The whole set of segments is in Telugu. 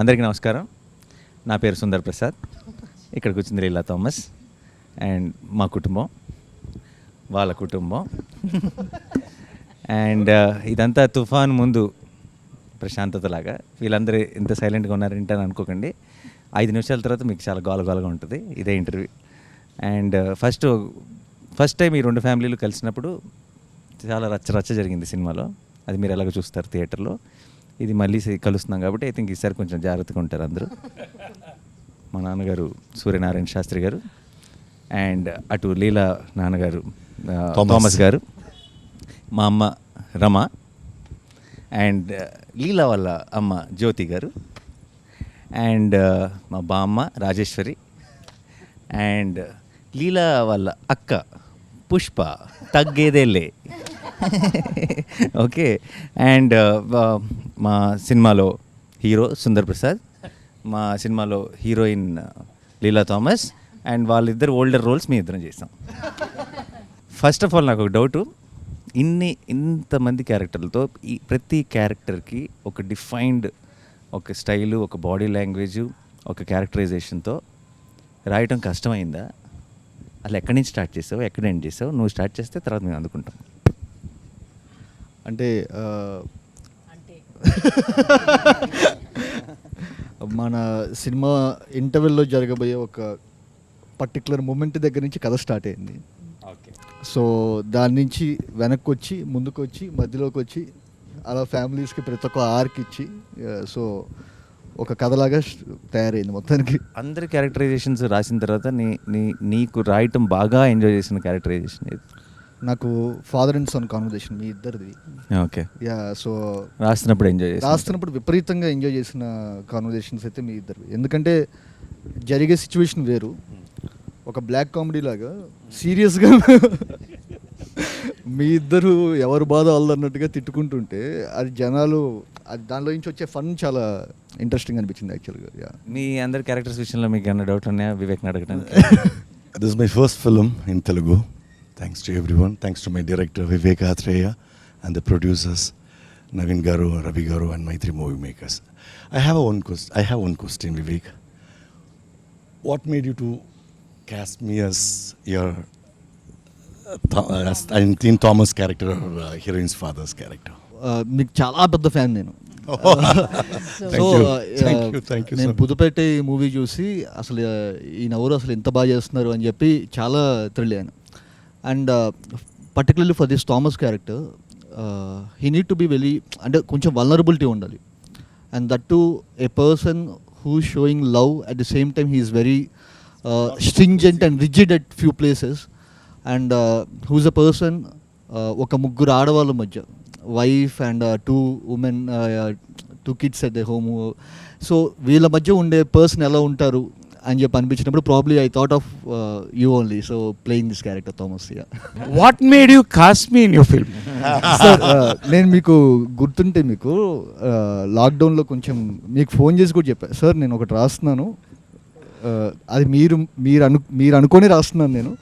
అందరికీ నమస్కారం. నా పేరు సుందర్ ప్రసాద్. ఇక్కడికి వచ్చింది లీలా థామస్ అండ్ మా కుటుంబం, వాళ్ళ కుటుంబం. అండ్ ఇదంతా తుఫాన్ ముందు ప్రశాంతతలాగా. వీళ్ళందరూ ఇంత సైలెంట్గా ఉన్నారంటే అని అనుకోకండి. 5 నిమిషాల తర్వాత మీకు చాలా గోలగోలగా ఉంటుంది ఇదే ఇంటర్వ్యూ. అండ్ ఫస్ట్ టైం ఈ 2 ఫ్యామిలీలు కలిసినప్పుడు చాలా రచ్చ జరిగింది సినిమాలో. అది మీరు ఎలాగో చూస్తారు థియేటర్లో. ఇది మళ్ళీ కలుస్తున్నాం కాబట్టి ఐ థింక్ ఈసారి కొంచెం జాగ్రత్తగా ఉంటారు అందరూ. మా నాన్నగారు సూర్యనారాయణ శాస్త్రి గారు అండ్ అటు లీలా నాన్నగారు థామస్ గారు, మా అమ్మ రమ అండ్ లీలా వాళ్ళ అమ్మ జ్యోతి గారు అండ్ మా బామ్మ రాజేశ్వరి అండ్ లీలా వాళ్ళ అక్క పుష్ప తగ్గేదేలే. ఓకే. అండ్ మా సినిమాలో హీరో సుందర్ ప్రసాద్, మా సినిమాలో హీరోయిన్ లీలా థామస్ అండ్ వాళ్ళిద్దరు ఓల్డర్ రోల్స్ మీ ఇద్దరం చేసాం. ఫస్ట్ ఆఫ్ ఆల్ నాకు ఒక డౌటు, ఇంతమంది క్యారెక్టర్లతో ఈ ప్రతి క్యారెక్టర్కి ఒక డిఫైన్డ్ ఒక స్టైలు, ఒక బాడీ లాంగ్వేజు, ఒక క్యారెక్టరైజేషన్తో రాయటం కష్టమైందా? అసలు ఎక్కడి నుంచి స్టార్ట్ చేసావు, ఎక్కడ ఎండ్ చేసావు? నువ్వు స్టార్ట్ చేస్తే తర్వాత మేము అందుకుంటాం. అంటే మన సినిమా ఇంటర్వెల్లో జరగబోయే ఒక పర్టికులర్ మూమెంట్ దగ్గర నుంచి కథ స్టార్ట్ అయింది. సో దాని నుంచి వెనక్కి వచ్చి ముందుకు వచ్చి మధ్యలోకి వచ్చి అలా ఫ్యామిలీస్కి ప్రతి ఒక్క ఆర్క్ ఇచ్చి సో ఒక కథలాగా తయారైంది మొత్తానికి. అందరి క్యారెక్టరైజేషన్స్ రాసిన తర్వాత నీకు రాయటం బాగా ఎంజాయ్ చేసిన క్యారెక్టరైజేషన్ ఏది? నాకు ఫాదర్ అండ్ సన్ కాన్వర్జేషన్ మీ ఇద్దరిది. ఓకే. యా. సో రాస్తున్నప్పుడు విపరీతంగా ఎంజాయ్ చేసిన కాన్వర్జేషన్స్ అయితే మీ ఇద్దరివి. ఎందుకంటే జరిగే సిచ్యువేషన్ వేరు, ఒక బ్లాక్ కామెడీ లాగా సీరియస్గా మీ ఇద్దరు ఎవరు బాధ వాళ్ళన్నట్టుగా తిట్టుకుంటుంటే అది జనాలు దానిలో నుంచి వచ్చే ఫన్ చాలా ఇంట్రెస్టింగ్ అనిపించింది యాక్చువల్గా. మీ అందరి క్యారెక్టర్స్ విషయంలో మీకు ఏమైనా డౌట్ ఉన్నాయా వివేక్ని అడగడానికి? This is my first film in Telugu. Thanks to everyone. Thanks to my director Vivek Athreya and the producers Navin Garu, Ravi Garu and my 3 movie makers. I have one question, Vivek. What made you to cast me as your as Thomas character or heroine's father's character? మీకు చాలా పెద్ద ఫ్యాన్ నేను. సో నేను పుదుపేట మూవీ చూసి అసలు ఈయన ఎవరు అసలు ఎంత బాగా చేస్తున్నారు అని చెప్పి చాలా థ్రిల్ అయ్యాను. And particularly for this Thomas character he need to be very, అంటే కొంచెం వల్నరబిలిటీ ఉండాలి. And that to a person who showing love at the same time he is very stringent and rigid at few places. And whose a person ఒక ముగ్గురు ఆడవాళ్ళ మధ్య, wife and 2 women, 2 kids at the home. So వీళ్ళ మధ్య ఉండే పర్సన్ ఎలా ఉంటారు అని చెప్పి అనిపించినప్పుడు probably I thought of you only. So playing this character Thomas. What made you cost me in your film? Sir నేను మీకు గుర్తుంటే మీకు లాక్డౌన్లో కొంచెం మీకు ఫోన్ చేసి కూడా చెప్పాను, సార్ నేను ఒకటి రాస్తున్నాను, అది మీరు అనుకొని రాస్తున్నాను నేను.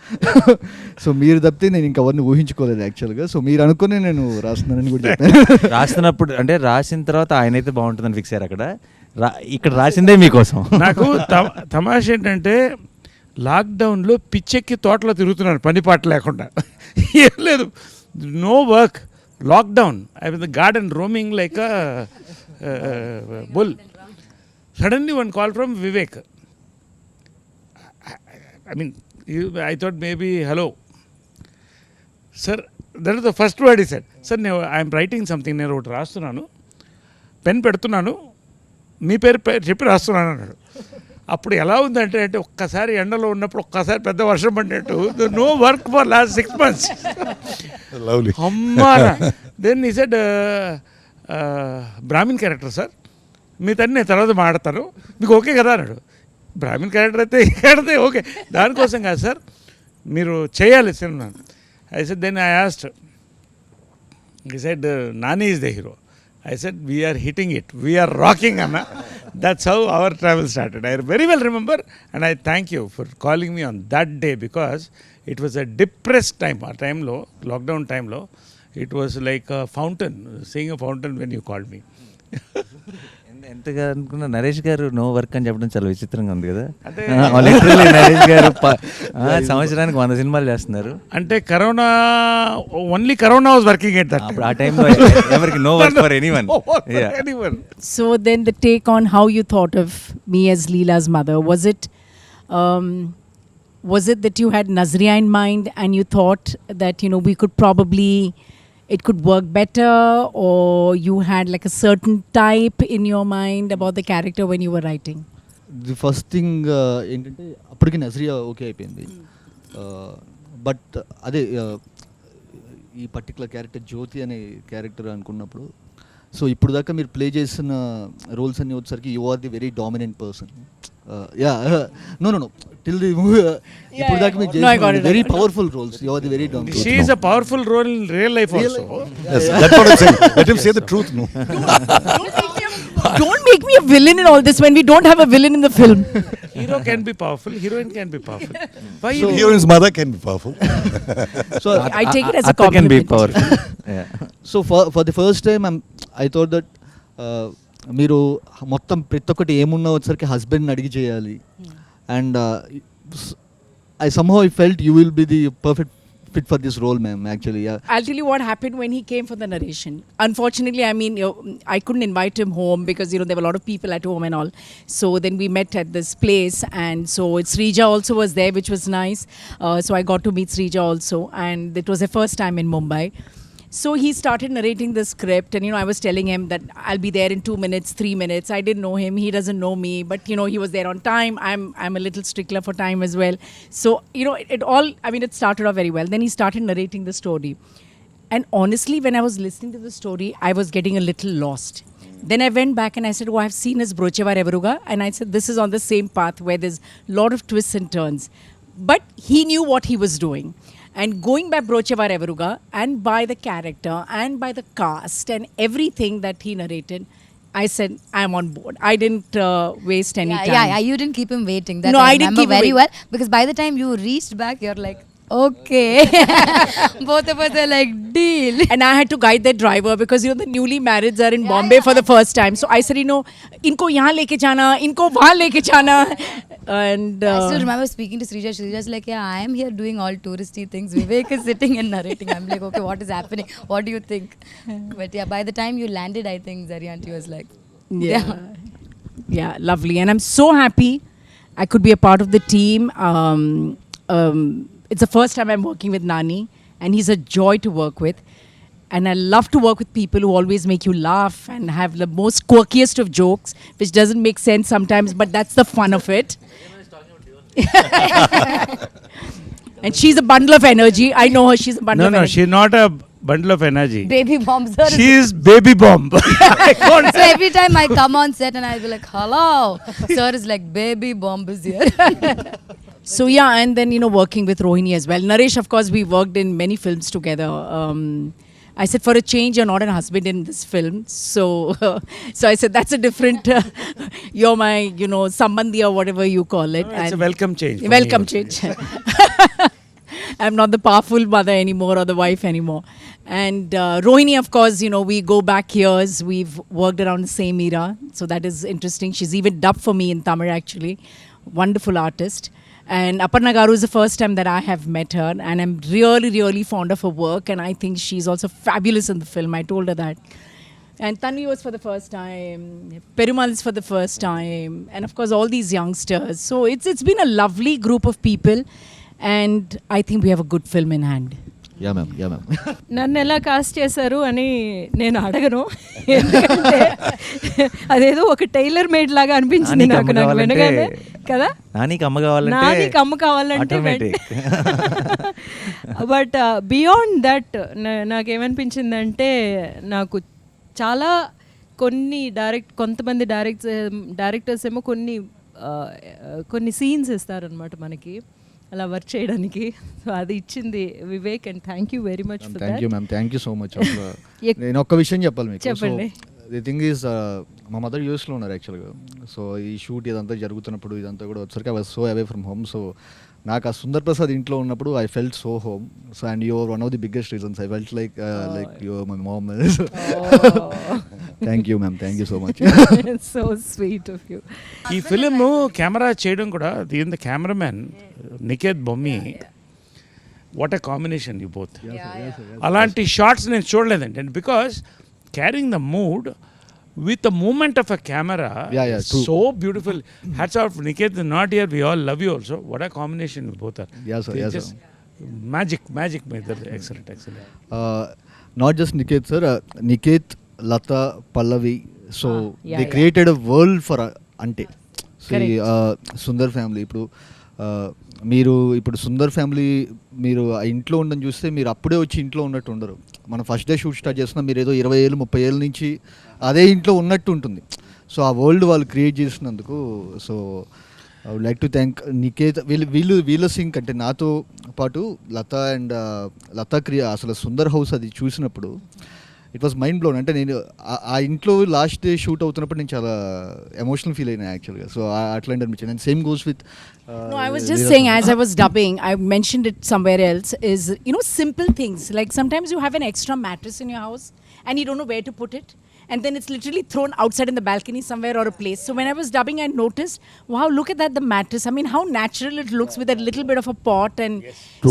సో మీరు తప్పితే నేను ఇంకెవరిని ఊహించుకోలేదు యాక్చువల్గా. సో మీరు అనుకుని నేను రాస్తున్నానని కూడా చెప్పాను. రాస్తున్నప్పుడు అంటే రాసిన తర్వాత ఆయన అయితే బాగుంటుందని ఫిక్స్ అయ్యారు. ఇక్కడ రాసిందే మీకోసం. నాకు తమాష ఏంటంటే లాక్డౌన్లో పిచ్చెక్కి తోటలో తిరుగుతున్నాను పని పాట లేకుండా. ఏం లేదు, no work, lockdown. I was the garden roaming like a bull. Suddenly one call from Vivek. I thought maybe, hello. Sir, that is the first word he said. Sir, I am writing something. నేను ఒకటి రాస్తున్నాను, పెన్ పెడుతున్నాను, మీ పేరు చెప్పి రాస్తున్నాను అన్నాడు. అప్పుడు ఎలా ఉందంటే ఒక్కసారి ఎండలో ఉన్నప్పుడు ఒక్కసారి పెద్ద వర్షం పడినట్టు. No work for last 6 months. అమ్మారా. దెన్ ఈ సెడ్ బ్రాహ్మిన్ క్యారెక్టర్ సార్, మీ తన్ని నేను తర్వాత మాట్లాడతాను, మీకు ఓకే కదా అన్నాడు. బ్రాహ్మిన్ క్యారెక్టర్ అయితే ఓకే, దానికోసం కాదు సార్, మీరు చేయాలి cinema. I said, then I asked, he said Nani is the hero. I said we are hitting it, we are rocking Anna. That's how our travel started. I very well remember, and I thank you for calling me on that day because it was a depressed time. Our time lo, lockdown time lo, it was like a fountain, seeing a fountain when you called me. ఎంతగా అనుకున్నా నరేష్ గారు నో వర్క్ అని చెప్పడం చాలా విచిత్రంగా ఉంది కదా. లిటరల్లీ నరేష్ గారు సంవత్సరానికి 100 సినిమాలు చేస్తున్నారు. అంటే corona only corona was working at that అప్పుడు ఆ టైంలో ఎవరికి no work for anyone. So then the take on how you thought of me as Leela's mother, was it that you had Nazriya in mind and you thought that, you know, we could probably, it could work better, or you had like a certain type in your mind about the character when you were writing? The first thing ఏంటంటే అప్పటికి నజరియా ఓకే అయిపోయింది. బట్ అదే ఈ పర్టికులర్ క్యారెక్టర్ జ్యోతి అనే క్యారెక్టర్ అనుకున్నప్పుడు, సో ఇప్పుడు దాకా మీరు ప్లే చేసిన రోల్స్ అన్నీ వచ్చేసరికి you are the very dominant person. Ya no no no till the ఇప్పుడు దాకా మీరు చేసిన very powerful roles, you are the very dominant. She is a powerful role in real life also. Yes, that's what I'm saying. Let him say the truth, no? Don't make me a villain in all this when we don't have a villain in the film. Hero can be powerful, heroine can be powerful. Why So heroine's mother can be powerful. So I take it as a Atta can be compliment. powerful. Yeah. So for the first time I thought that మీరు మొత్తం ప్రతి ఒక్కటి ఏమున్నా వచ్చేసరికి హస్బెండ్ని అడిగి చేయాలి. And I somehow I felt you will be the perfect fit for this role, ma'am, actually. Yeah. I'll tell you what happened when he came for the narration. Unfortunately, I mean, I couldn't invite him home because, you know, there were a lot of people at home and all. So then we met at this place, and so Srija also was there, which was nice. So I got to meet Srija also, and it was her first time in Mumbai. So he started narrating the script, and, you know, I was telling him that I'll be there in 2 minutes, 3 minutes. I didn't know him, he doesn't know me, but, you know, he was there on time. I'm a little stickler for time as well. So, you know, it started off very well. Then he started narrating the story. And honestly, when I was listening to the story, I was getting a little lost. Then I went back and I said, oh, I've seen his Brochevar Evaruga. And I said, this is on the same path where there's a lot of twists and turns. But he knew what he was doing. And going by Brochevar Evaruga and by the character and by the cast and everything that he narrated, I said, I'm on board. I didn't waste any time. Yeah, you didn't keep him waiting. That No, I I didn't remember keep him very waiting. well, because by the time you reached back, you're like, okay. Both of us are like, deal. And I had to guide that driver because, you know, the newly marrieds are in Bombay for the first time. So I said, you know, inko yahan leke jana, inko wahan leke jana. And I still remember speaking to Srija. Srija's like, yeah, I am here doing all touristy things. Vivek is sitting and narrating. I'm like, okay, what is happening? What do you think? But yeah, by the time you landed, I think Zaryanti was like, yeah, lovely. And I'm so happy I could be a part of the team. It's the first time I'm working with Nani, and he's a joy to work with. And I love to work with people who always make you laugh and have the most quirkiest of jokes, which doesn't make sense sometimes, but that's the fun of it. And she's a bundle of energy. I know her, she's a bundle of No, energy. she's not a bundle of energy. baby bomb, sir. She is baby bomb. So every time I come on set and I'll be like, hello. Sir is like, baby bomb is here. So yeah, and then, you know, working with Rohini as well. Naresh, of course, we worked in many films together. I said, for a change, you're not a husband in this film. So I said, that's a different, you're my, you know, sambandhi or whatever you call it. It's a welcome change. for Welcome me change. I'm not the powerful mother anymore or the wife anymore. And Rohini, of course, you know, we go back years. We've worked around the same era. So that is interesting. She's even dubbed for me in Tamil, actually. Wonderful artist. And Aparna Garu is the first time that I have met her. And I'm really, really fond of her work. And I think she's also fabulous in the film. I told her that. And Tanvi was for the first time. Perumal is for the first time. And of course, all these youngsters. So it's been a lovely group of people. And I think we have a good film in hand. Yeah ma'am, yeah ma'am. నన్ను ఎలా కాస్ట్ చేశారు అని నేను అడగను, ఎందుకంటే అదేదో ఒక టైలర్ మేడ్ లాగా అనిపించింది నాకు వినగానే కదా. నానికి అమ్మ కావాలంటే నానికి అమ్మ కావాలంటే బట్ బియాండ్ దట్ నాకేమనిపించిందంటే, నాకు చాలా కొంతమంది డైరెక్టర్స్ ఏమో కొన్ని సీన్స్ ఇస్తారనమాట మనకి అలా వర్క్ చేయడానికి. సో అది ఇచ్చింది Vivek, and thank you very much for that. Thank you ma'am, thank you so much. నేను ఒక్క విషయం చెప్పాలి మీకు. చెప్పండి. ది థింగ్ ఈజ్, మా మదర్ యూఎస్లో ఉన్నారు యాక్చువల్గా. సో ఈ షూట్ ఇదంతా జరుగుతున్నప్పుడు ఇదంతా కూడా వచ్చరికి I was so away from home. So నాకు ఆ సుందర్ ప్రసాద్ ఇంట్లో ఉన్నప్పుడు I felt so home. So and your one of the biggest reasons. I felt like your my mom. Thank you ma'am, thank you so much. So sweet of you. ఈ ఫిలిం కెమెరా చేయడం కూడా దీని cameraman Niket Bommi, what a combination you both. అలాంటి షార్ట్స్ నేను చూడలేదండి. And because carrying the mood with the movement of a camera, true. so beautiful. Hats off, Niket is not here, we all love you also. What a combination you both are. Yes sir, yes just sir. magic excellent. Not just Niket sir, Niket, Lata, Pallavi, so yeah, they created a world for Ante. See, Sundar family ఇప్పుడు మీరు ఇప్పుడు సుందర్ ఫ్యామిలీ మీరు ఆ ఇంట్లో ఉండని చూస్తే మీరు అప్పుడే వచ్చి ఇంట్లో ఉన్నట్టు ఉండరు. మనం ఫస్ట్ డే షూట్ స్టార్ట్ చేస్తున్నాం, మీరు ఏదో 20 ఏళ్ళు 30 ఏళ్ళ నుంచి అదే ఇంట్లో ఉన్నట్టు ఉంటుంది. సో ఆ వరల్డ్ వాళ్ళు క్రియేట్ చేసినందుకు so I would like to thank Niket. వీళ్ళ సింక్ అంటే నాతో పాటు లతా అండ్ లతా అసలు సుందర్ హౌస్ అది చూసినప్పుడు ఇట్ వాస్ మైండ్ బ్లోన్. అంటే నేను ఆ ఇంట్లో లాస్ట్ డే షూట్ అవుతున్నప్పుడు నేను చాలా ఎమోషనల్ ఫీల్ అయినా యాక్చువల్గా. సో అట్లాంటి అనిపించింది. And same goes with No, I was just saying, as I was dubbing, I mentioned it somewhere else, is, you know, simple things. Like sometimes you have an extra mattress in your house and you don't know where to put it. And then it's literally thrown outside in the balcony somewhere or a place. So when I was dubbing, I noticed, wow, look at that, the mattress. I mean, how natural it looks with a little bit of a pot. And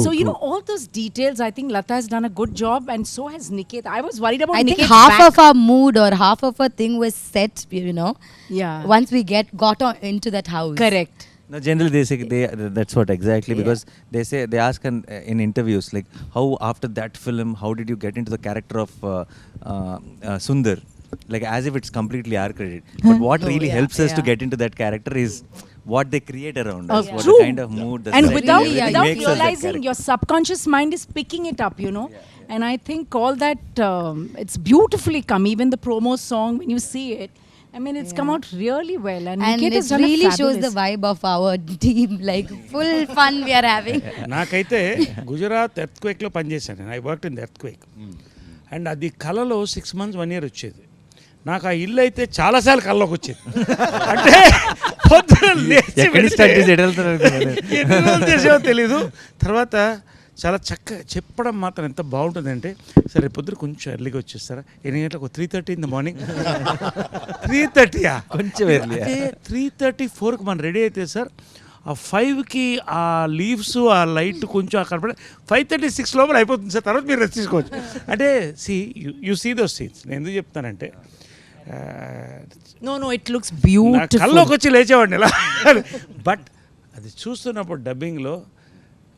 so, you know, all those details, I think Lata has done a good job, and so has Niket. I was worried about I think Niket's half back. of our mood or half of our thing was set, you know, Yeah. once we got into that house. Correct. No, generally they say that's what exactly, because they ask in interviews like, how after that film, how did you get into the character of Sundar? Like as if it's completely our credit. But what really helps us to get into that character is what they create around us, what True. the kind of mood, the And setting, without everything makes us that realizing, character. your subconscious mind is picking it up, you know. And I think all that, it's beautifully come. Even the promo song, when you see it, I mean, it's come out really well. And And Niket it has done really a shows the fabulous. vibe of our team, like full fun we are having. నాకైతే గుజరాత్ ఎర్త్క్వేక్లో పనిచేశాను నేను. I work in the earthquake. And అది కళలో 6 months 1 year వచ్చేది. నాకు ఆ ఇల్లు అయితే చాలాసార్లు కళ్ళలోకి వచ్చేది. అంటే పొద్దున లేచి ఎన్ని రోజులు చేసేవో తెలీదు. తర్వాత చాలా చక్కగా చెప్పడం మాత్రం ఎంత బాగుంటుందంటే, సరే పొద్దున కొంచెం ఎర్లీగా వచ్చేస్తారా, ఎన్ని గంటలకు 3:30 in the morning. 3:30 కొంచెం early. 3:34కి మనం రెడీ అయితే సార్, ఆ 5కి ఆ లీవ్స్ ఆ లైట్ కొంచెం అక్కడ పడి 5:36 లోపల అయిపోతుంది సార్. తర్వాత మీరు రెస్ట్ తీసుకోవచ్చు. అంటే యూ సీ దోస్ సీన్స్. నేను ఎందుకు చెప్తానంటే, No, it looks beautiful. కళ్ళలోకి వచ్చి లేచేవాడిని ఇలా. బట్ అది చూస్తున్నప్పుడు డబ్బింగ్లో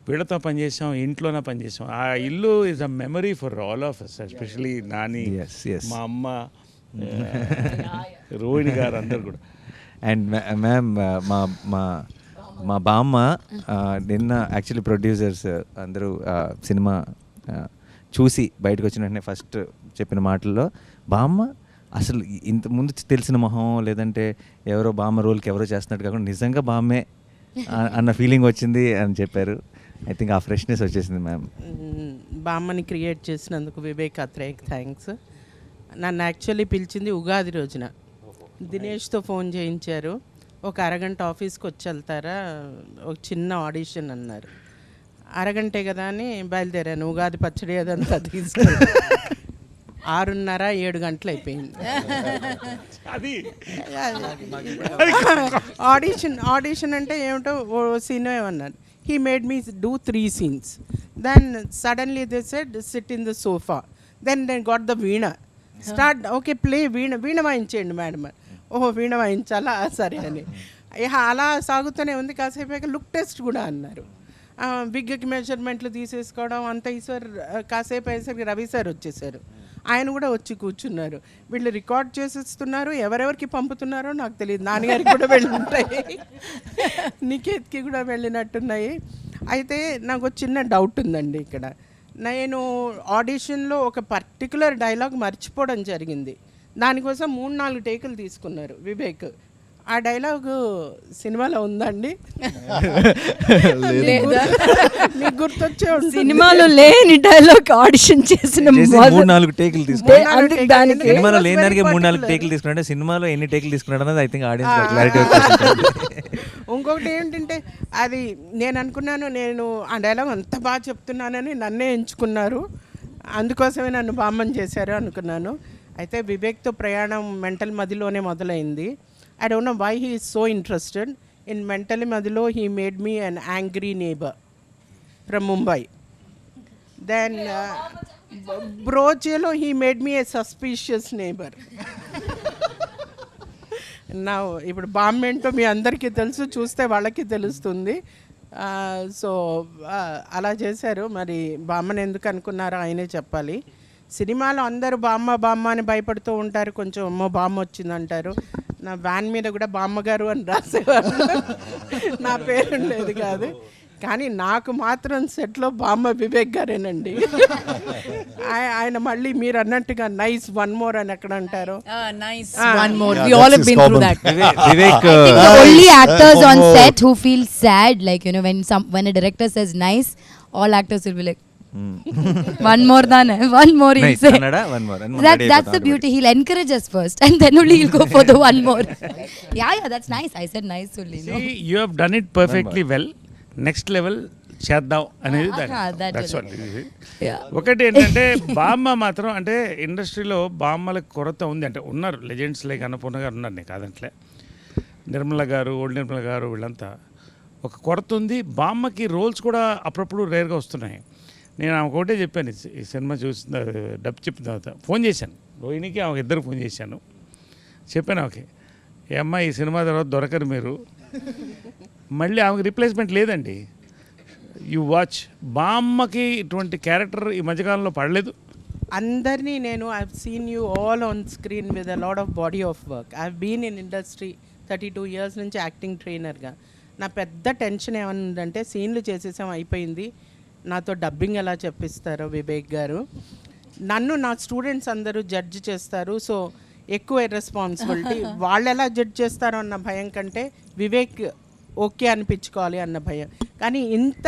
వీళ్ళతో పనిచేసాం, ఇంట్లోనే పనిచేసాం. ఆ ఇల్లు is a memory for all of us, especially Nani, మా అమ్మ, రోహిణి గారు, అందరు కూడా. అండ్ మ్యామ్ మా బామ్మ నిన్న యాక్చువల్లీ ప్రొడ్యూసర్స్ అందరూ సినిమా చూసి బయటకు వచ్చిన వెంటనే ఫస్ట్ చెప్పిన మాటల్లో, బామ్మ అసలు ఇంత ముందు తెలిసిన మొహం లేదంటే ఎవరో బామ్మ రోల్కి ఎవరో చేస్తున్నట్టు కాకుండా నిజంగా బామ్మే అన్న ఫీలింగ్ వచ్చింది అని చెప్పారు. ఐ థింక్ ఆ ఫ్రెష్నెస్ వచ్చేసింది మ్యామ్. బామ్మని క్రియేట్ చేసినందుకు వివేక్ అత్రేయకి థ్యాంక్స్. నన్ను యాక్చువల్లీ పిలిచింది ఉగాది రోజున. దినేష్తో ఫోన్ చేయించారు, ఒక అరగంట ఆఫీస్కి వచ్చి వెళ్తారా, ఒక చిన్న ఆడిషన్ అన్నారు. అరగంటే కదా అని బయలుదేరాను. ఉగాది పచ్చడి అదంతా తీసుకుని 6:30 7 అయిపోయింది. ఆడిషన్ అంటే ఏమిటో ఓ సీన్ ఏమన్నారు. He made me do 3 scenes. Then suddenly they said, sit in the sofa. Then they got the veena. Start, okay, play veena. Veena వాయించేయండి మేడం. ఓహో వీణ వాయించాలా, సరే అని. అలా సాగుతూనే ఉంది. కాసేపు లుక్ టెస్ట్ కూడా అన్నారు. బిగ్కి మెజర్మెంట్లు తీసేసుకోవడం అంత ఈసారి కాసేపు అయ్యేసరికి రవి సార్ వచ్చేసారు. ఆయన కూడా వచ్చి కూర్చున్నారు. వీళ్ళు రికార్డ్ చేసేస్తున్నారు, ఎవరెవరికి పంపుతున్నారో నాకు తెలియదు. నాన్నగారికి కూడా వెళ్ళి ఉంటాయి, నికేత్కి కూడా వెళ్ళినట్టున్నాయి. అయితే నాకు చిన్న డౌట్ ఉందండి ఇక్కడ. నేను ఆడిషన్లో ఒక పర్టికులర్ డైలాగ్ మర్చిపోవడం జరిగింది. దానికోసం 3-4 టేకులు తీసుకున్నారు వివేక్. ఆ డైలాగ్ సినిమాలో ఉందండి? నీకు గుర్తొచ్చే ఉంటుంది. సినిమాలో లేని డైలాగ్ ఆడిషన్ చేసిన 3-4 టేకులు తీసుకున్నాడు. దానికి సినిమాలో లేని దానికి 3-4 టేకులు తీసుకున్నాడు. సినిమాలో ఎన్ని టేకులు తీసుకున్నాడు అన్నది ఐ థింక్ ఆడియన్స్ క్లారిటీ వచ్చేసింది. ఇంకొకటి ఏంటంటే, అది నేను అనుకున్నాను, నేను ఆ డైలాగ్ అంత బాగా చెప్తున్నానని నన్నే ఎంచుకున్నారు, అందుకోసమే నన్ను బామ్మని చేశారు అనుకున్నాను. అయితే వివేక్తో ప్రయాణం మెంటల్ మదిలోనే మొదలైంది. I don't know why he is so interested in mental Madhilo. He made me an angry neighbour from Mumbai. Then బ్రోచేలో he made me a suspicious neighbour. నా ఇప్పుడు బామ్మ ఏంటో మీ అందరికీ తెలుసు, చూస్తే వాళ్ళకి తెలుస్తుంది. సో అలా చేశారు. మరి బామ్మని ఎందుకు అనుకున్నారో ఆయనే చెప్పాలి. సినిమాలో అందరూ బామ్మ బామ్మ అని భయపడుతూ ఉంటారు, కొంచెం అమ్మో బామ్మ వచ్చిందంటారు. నా వ్యాన్ మీద కూడా బామ్మగారు అని రాసేవారు, నా పేరు ఉండేది కాదు. కానీ నాకు మాత్రం సెట్లో బామ్మ వివేక్ గారేనండి. ఆయన మళ్ళీ మీరు అన్నట్టుగా నైస్ వన్ మోర్ అని ఎక్కడ అంటారు. Nice one more. We all have been through that. Vivek, I think the only actors on set who feel sad, like, you know, when a director says nice, all actors will be like, one more than one more he'll nice say. Kannada, one more. That's the beauty. He'll encourage us first and then only he'll go for the one more. Yeah, that's nice. I said nice only. No? See, you have done it perfectly well. Next level చేద్దాం అనేది దట్స్ వాట్. ఒకటి ఏంటంటే బామ్మ మాత్రం అంటే ఇండస్ట్రీలో బామ్మలకు కొరత ఉంది. అంటే ఉన్నారు లెజెండ్స్ లైక్ అన్నపూర్ణ గారు ఉన్నారు, నేను కాదంటలే, నిర్మల గారు, ఓల్డ్ నిర్మల గారు, వీళ్ళంతా ఒక కొరత ఉంది. బామ్మకి రోల్స్ కూడా అప్పుడప్పుడు రేర్గా వస్తున్నాయి. నేను ఆమె ఒకటే చెప్పాను, ఈ సినిమా చూసిన డబ్ చెప్పిన తర్వాత ఫోన్ చేశాను రోహిణికి, ఆమెకు ఇద్దరు ఫోన్ చేశాను. చెప్పాను ఓకే ఏ అమ్మ ఈ సినిమా తర్వాత దొరకరు మీరు, మళ్ళీ ఆమెకు రీప్లేస్మెంట్ లేదండి. You watch. బామ్మకి ఇటువంటి క్యారెక్టర్ ఈ మధ్యకాలంలో పడలేదు. అందరినీ నేను I have seen you all on screen with a lot of body of work. I have been in industry 32 years నుంచి యాక్టింగ్ ట్రైనర్గా. నా పెద్ద టెన్షన్ ఏమన్నదంటే సీన్లు చేసేసాం అయిపోయింది, నాతో డబ్బింగ్ ఎలా చెప్పిస్తారో వివేక్ గారు. నన్ను నా స్టూడెంట్స్ అందరూ జడ్జ్ చేస్తారు, సో ఎక్కువ రెస్పాన్సిబిలిటీ. వాళ్ళు ఎలా జడ్జ్ చేస్తారో అన్న భయం కంటే వివేక్ ఓకే అనిపించుకోవాలి అన్న భయం. కానీ ఇంత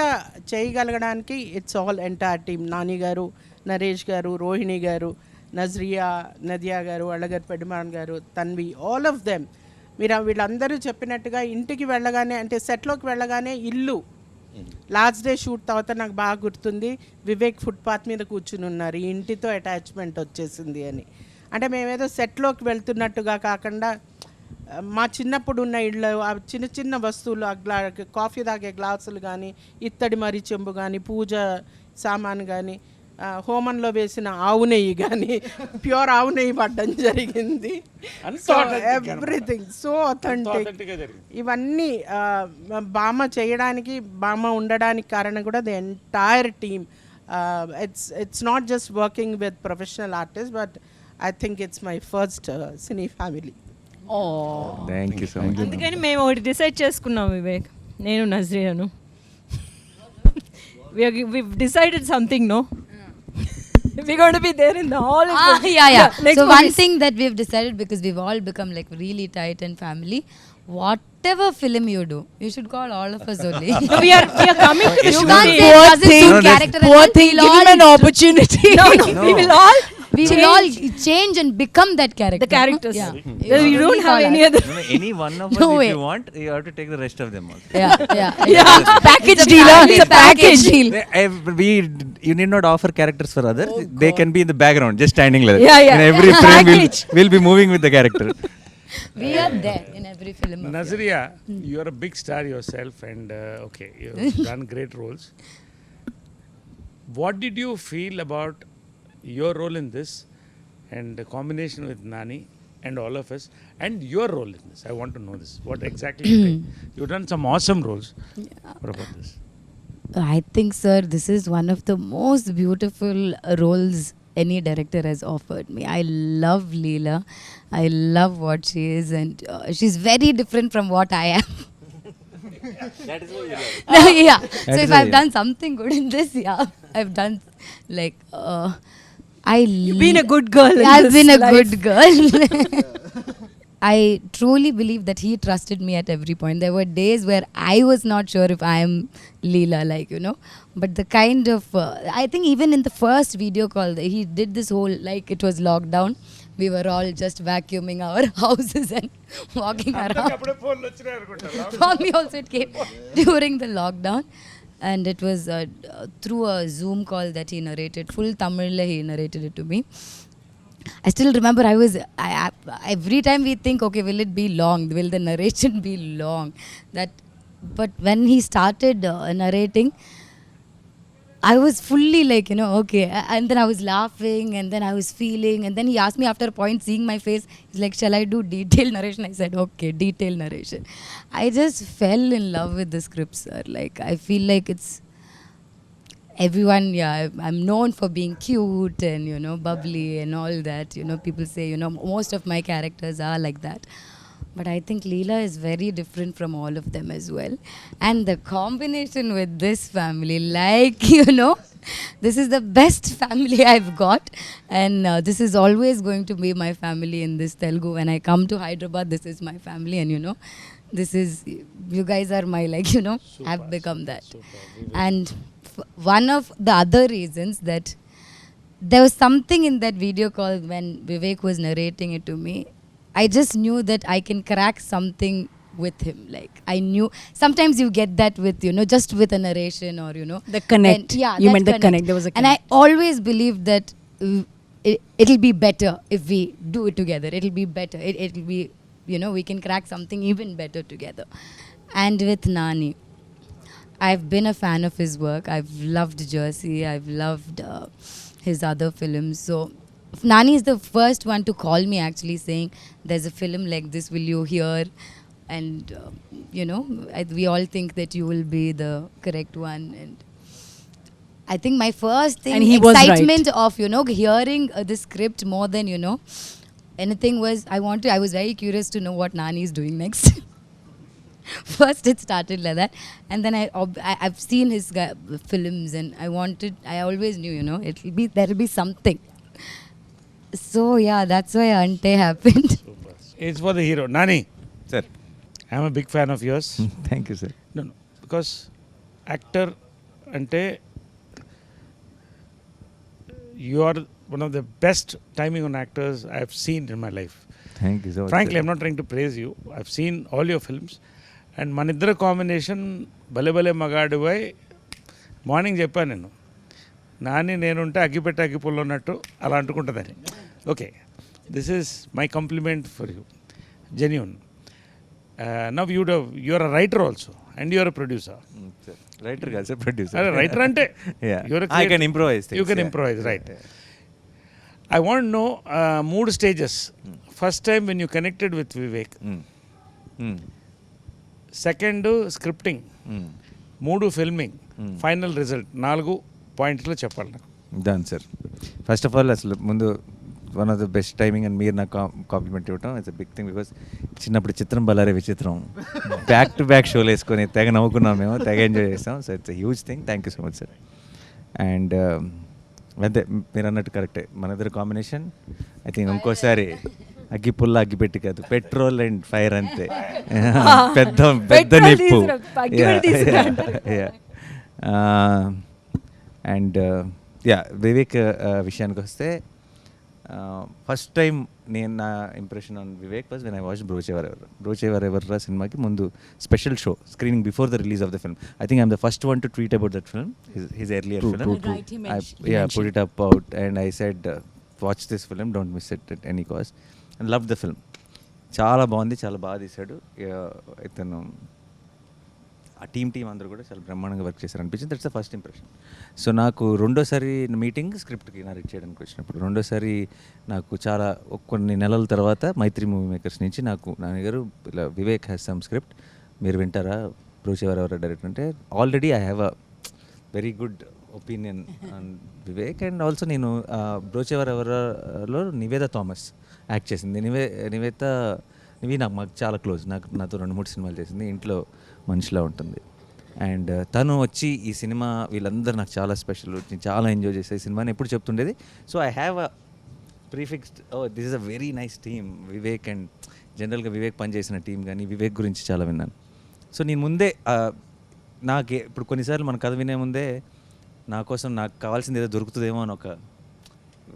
చేయగలగడానికి it's all entire team. Nani గారు, నరేష్ గారు, రోహిణి గారు, నజ్రియా, నదియా గారు, అళ్ళగారు, పెడిమాన్ గారు, తన్వి, ఆల్ ఆఫ్ దెమ్. మీరు వీళ్ళందరూ చెప్పినట్టుగా ఇంటికి వెళ్ళగానే, అంటే సెట్లోకి వెళ్ళగానే ఇల్లు లాస్ట్ డే షూట్ తర్వాత నాకు బాగా గుర్తుంది, వివేక్ ఫుట్పాత్ మీద కూర్చుని ఉన్నారు, ఈ ఇంటితో అటాచ్మెంట్ వచ్చేసింది అని. అంటే మేమేదో సెట్లోకి వెళ్తున్నట్టుగా కాకుండా మా చిన్నప్పుడు ఉన్న ఇళ్ళు, ఆ చిన్న చిన్న వస్తువులు, కాఫీ తాగే గ్లాసులు కానీ, ఇత్తడి మరి చెంబు కానీ, పూజ సామాన్ కానీ, హోమంలో వేసిన ఆవు నెయ్యి కానీ, ప్యూర్ ఆవు నెయ్యి పడ్డం జరిగింది. So everything so authentic. ఇవన్నీ బామ్మ చేయడానికి, బామ్మ ఉండడానికి కారణం కూడా the entire team. It's not just working with professional artist, but I think it's my first cine family. Thank you so much. అందుకని మేము ఒకటి డిసైడ్ చేసుకున్నాం వివేక్, నేను నజ్రియాను. we've decided something, no? We're going to be there in the hall. Yeah. So one movies. thing that we've decided, because we've all become like really tight and family, whatever film you do, you should call all of us only. we are coming to the You shooting. can't say it doesn't suit character and Poor all. thing, We'll give him all an opportunity. No, we will all change and become that character. the characters. Yeah. You don't have any other. No, any one of us, No way. if you want, you have to take the rest of them also. Yeah. Package deal. It's a package deal. You need not offer characters for others. They can be in the background, just standing like that. Yeah. In every frame, Package. we'll be moving with the character. We are there in every film. of Nazriya, you are a big star yourself, and okay, you've done great roles. What did you feel about your role in this, and the combination with Nani and all of us, and your role in this? I want to know this. What exactly you think? You've done some awesome roles. What about this? I think, sir, this is one of the most beautiful roles any director has offered me. I love Leela. I love what she is, and she's very different from what I am. That is what you love. Yeah. So is if why I've you done something good in this, yeah, I've done like You've been a good girl in I've this been a life. good girl. I truly believe that he trusted me at every point. There were days where I was not sure if I am Leela, like, you know. But the kind of, I think even in the first video call, he did this whole, like it was lockdown. We were all just vacuuming our houses and walking around. For me also it came during the lockdown. And it was through a Zoom call that he narrated. Full Tamil he narrated it to me. I still remember every time we think, okay, will it be long? Will the narration be long? But when he started narrating, I was fully like, okay. And then I was laughing, and then I was feeling, and then he asked me after a point, seeing my face, he's like, shall I do detailed narration? I said, okay, detailed narration. I just fell in love with the script, sir. Like, I feel like it's everyone, I'm known for being cute and, bubbly and all that. People say, most of my characters are like that. But I think Leela is very different from all of them as well. And the combination with this family, like, this is the best family I've got. And this is always going to be my family in this Telugu. When I come to Hyderabad, this is my family. And, this is, you guys are my, like, I've become that. And one of the other reasons that there was something in that video call when Vivek was narrating it to me, I just knew that I can crack something with him. Like, I knew sometimes you get that with, just with a narration or, The connect. You meant the connect. There was a connect. And I always believed that it'll be better if we do it together. It'll be better. It'll be, we can crack something even better together. And with Nani, I've been a fan of his work. I've loved Jersey. I've loved his other films. So Nani is the first one to call me, actually, saying, there's a film like this, will you hear? And, we all think that you will be the correct one. And I think my first thing, And he was excitement of, hearing the script more than, anything was, I was very curious to know what Nani is doing next. First it started like that, and then I've seen his films, and I always knew, there'll be something. So yeah, that's why Ante happened. It's for the hero. Nani, Sir. I'm a big fan of yours. Thank you, sir. No, because actor ante you are one of the best timing on actors I've seen in my life. Thank you so much. Frankly, sir. I'm not trying to praise you. I've seen all your films. And మన ఇద్దరు కాంబినేషన్ భలే భలే మగాడు బై మార్నింగ్ చెప్పాను నేను, నాని నేనుంటే అగ్గిపెట్టి అగ్గిపుల్ల ఉన్నట్టు అలా అంటుకుంటుందని. Okay, this is my compliment for you, genuine. Now you're a writer also and you're a producer. Writer కాదు సార్, ప్రొడ్యూసర్. అరే రైటర్ అంటే I can improvise things. You can improvise, right. I want no 3 stages. First time when you connected with Vivek, second scripting, 3 filming, final result, 4 పాయింట్స్లో చెప్పాలి నాకు. Done sir. First of all అసలు ముందు one of the best timing and మీరు నాకు కాంప్లిమెంట్ ఇవ్వటం it's a big thing. Because చిన్నప్పుడు చిత్రం బలారే విచిత్రం బ్యాక్ టు బ్యాక్ షోలు వేసుకొని తెగ నవ్వుకున్నాం మేము, తెగ ఎంజాయ్ చేస్తాం. So it's a huge thing. Thank you so much sir. And అంతే మీరు అన్నట్టు కరెక్టే, మన ఇద్దరు కాంబినేషన్ ఐ థింక్ ఇంకోసారి అగ్గి పుల్ల అగ్గి పెట్టి కాదు, పెట్రోల్ అండ్ ఫైర్ అంతే. పెద్ద పెద్ద నిప్పు. అండ్ వివేక్ విషయానికి వస్తే ఫస్ట్ టైం నా impression on Vivek was when I watch Brochevarevarura సినిమాకి ముందు special show screening before the release of the film. I think I'm the first one to tweet about that film, his earlier film. Put it up out and I said watch this film, don't miss it at any cost, and loved the film. చాలా బాగుంది, చాలా బాగా తీశాడు ఇతను. ఆ టీం అందరూ కూడా చాలా బ్రహ్మాండంగా వర్క్ చేశారు అనిపించింది. That's the first impression. So నాకు రెండోసారి మీటింగ్ స్క్రిప్ట్కి నరేట్ చేయడానికి వచ్చినప్పుడు, రెండోసారి నాకు చాలా కొన్ని నెలల తర్వాత మైత్రి మూవీ మేకర్స్ నుంచి నాకు నాన్నగారు ఇలా వివేక్ హ్యాస్ సమ్ స్క్రిప్ట్, మీరు వింటారా, బ్రోచేవరెవర్ డైరెక్టర్ అంటే. Already I have a very good opinion on Vivek. And also నేను బ్రోచేవరెవర్లో నివేద థామస్ యాక్ట్ చేసింది. నివి మాకు చాలా క్లోజ్, నాతో 2-3 సినిమాలు చేసింది, ఇంట్లో మనిషిలా ఉంటుంది. అండ్ తను వచ్చి ఈ సినిమా వీళ్ళందరూ నాకు చాలా స్పెషల్, నేను చాలా ఎంజాయ్ చేసే ఈ సినిమాని ఎప్పుడు చెప్తుండేది. So I have a prefixed, this is a very nice team Vivek. And జనరల్గా వివేక్ పనిచేసిన టీం కానీ వివేక్ గురించి చాలా విన్నాను. సో నేను ముందే ఇప్పుడు కొన్నిసార్లు మన కథ వినే ముందే నా కోసం నాకు కావాల్సింది ఏదో దొరుకుతుందేమో అని ఒక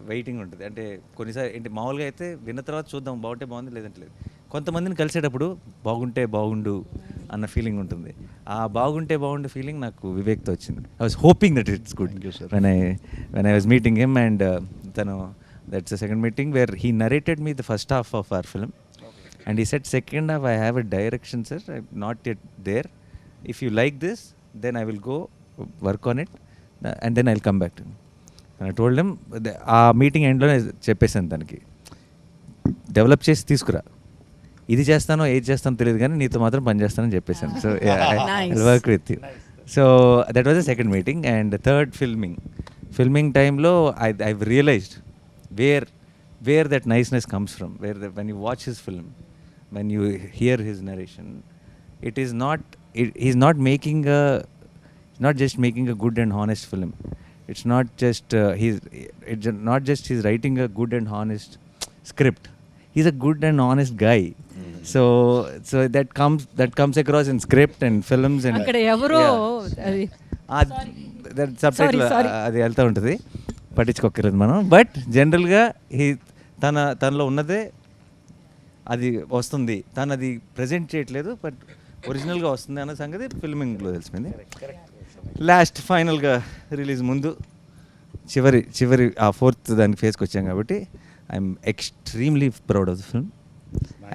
వెయిటింగ్ ఉంటుంది. అంటే కొన్నిసార్లు ఏంటి మామూలుగా అయితే విన్న తర్వాత చూద్దాం, బాగుంటే బాగుంది, లేదంటే లేదు. కొంతమందిని కలిసేటప్పుడు బాగుంటే బాగుండు అన్న ఫీలింగ్ ఉంటుంది. ఆ బాగుంటే బాగుండు ఫీలింగ్ నాకు వివేక్తో వచ్చింది. I was hoping that it's good when I was meeting him. And తను That's the second meeting where he narrated me the first half of our film. And he said, second half, I have a direction, sir. I'm not yet there. If you like this, then I will go work on it. And then I'll come back to him. And I told him, ఆ మీటింగ్ ఎండ్లో చెప్పేసాను తనకి, డెవలప్ చేసి తీసుకురా, ఇది చేస్తానో ఏది చేస్తానో తెలియదు కానీ నీతో మాత్రం పని చేస్తానని చెప్పేసాను. So I work with you. So that was the second meeting. And third filming టైంలో I realized where that niceness comes from, when you watch his film, when you hear his narration, it is not, he's not making a, not just making a good and honest film. It's not just he's writing a good and honest script. He's a good and honest guy. So that comes across in script and films and అక్కడ ఎవరో అది that subtitle అది వెళ్తూ ఉంటుంది, పట్టించుకోకర్లేదు మనం. బట్ జనరల్గా తనలో ఉన్నదే అది వస్తుంది, తను అది ప్రజెంట్ చేయట్లేదు, బట్ ఒరిజినల్గా వస్తుంది అన్న సంగతి ఫిల్మింగ్లో తెలిసిపోయింది. లాస్ట్ ఫైనల్గా రిలీజ్ ముందు చివరి ఆ ఫోర్త్ దానికి ఫేస్కి వచ్చాం కాబట్టి I'm extremely proud of the film.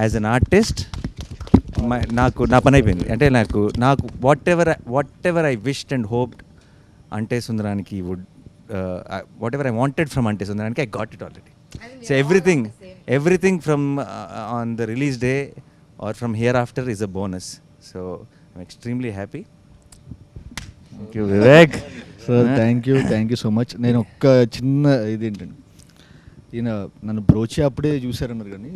As an artist నా పని అయిపోయింది. అంటే నాకు whatever I wished and hoped Ante Sundaraniki would, whatever I wanted from Ante Sundaraniki, I got it already. So everything from on the release day or from hereafter is a bonus. So I'm extremely happy. Thank you, Vivek. Sir thank you so much. నేను ఒక్క చిన్న ఇదేంటండి, ఈయన నన్ను బ్రోచే అప్పుడే చూశారన్నారు కానీ